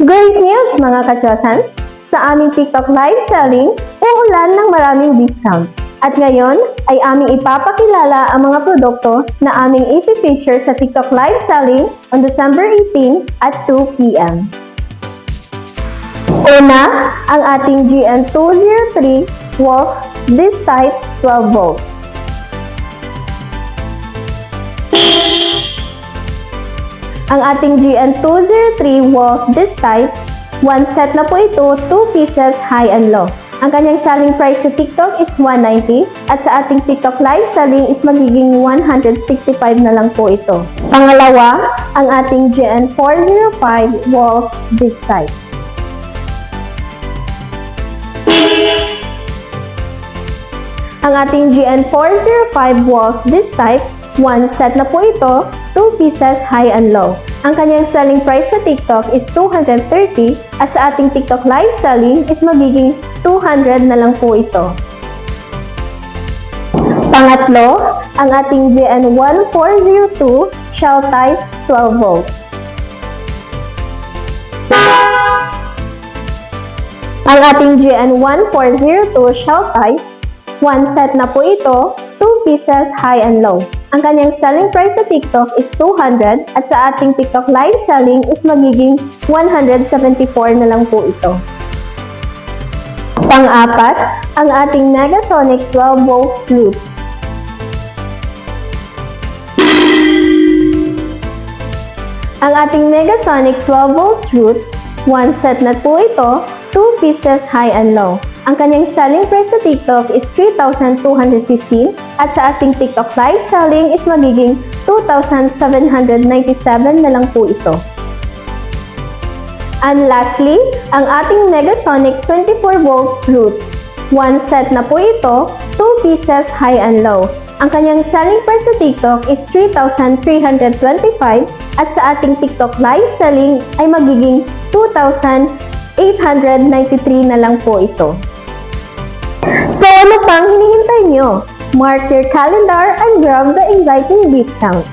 Great news mga kachosans! Sa aming TikTok live selling, uulan ng maraming discount. At ngayon ay aming ipapakilala ang mga produkto na aming i-feature sa TikTok live selling on December 18 at 2 p.m. Una, ang ating GN203 Wolf Disc Type 12 volts. Ang ating GN203 Wolf Disc Type, one set na po ito, 2 pieces high and low. Ang kanyang selling price sa TikTok is 190 at sa ating TikTok live selling is magiging 165 na lang po ito. Pangalawa, ang ating GN405 Wolf Disc Type. Ang ating GN405 Wolf Disc Type, one set na po ito, 2 pieces high and low. Ang kanyang selling price sa TikTok is 230 at sa ating TikTok live selling is magiging 200 na lang po ito. Pangatlo, ang ating GN1402 Shell Type 12 volts. Ang ating GN1402 Shell Type, one set na po ito, 2 pieces high and low. Ang kanyang selling price sa TikTok is 200 at sa ating TikTok live selling is magiging 174 na lang po ito. Pang-apat, ang ating Negasonic 12 volts roots. Ang ating Negasonic 12 volts roots, one set na po ito, 2 pieces high and low. Ang kanyang selling price sa TikTok is 3,215 at sa ating TikTok live selling is magiging 2,797 na lang po ito. And lastly, ang ating Negasonic 24 volts roots. One set na po ito, 2 pieces high and low. Ang kanyang selling price sa TikTok is 3,325 at sa ating TikTok live selling ay magiging 2,893 na lang po ito. So ano pang hinihintay nyo? Mark your calendar and grab the exciting discount.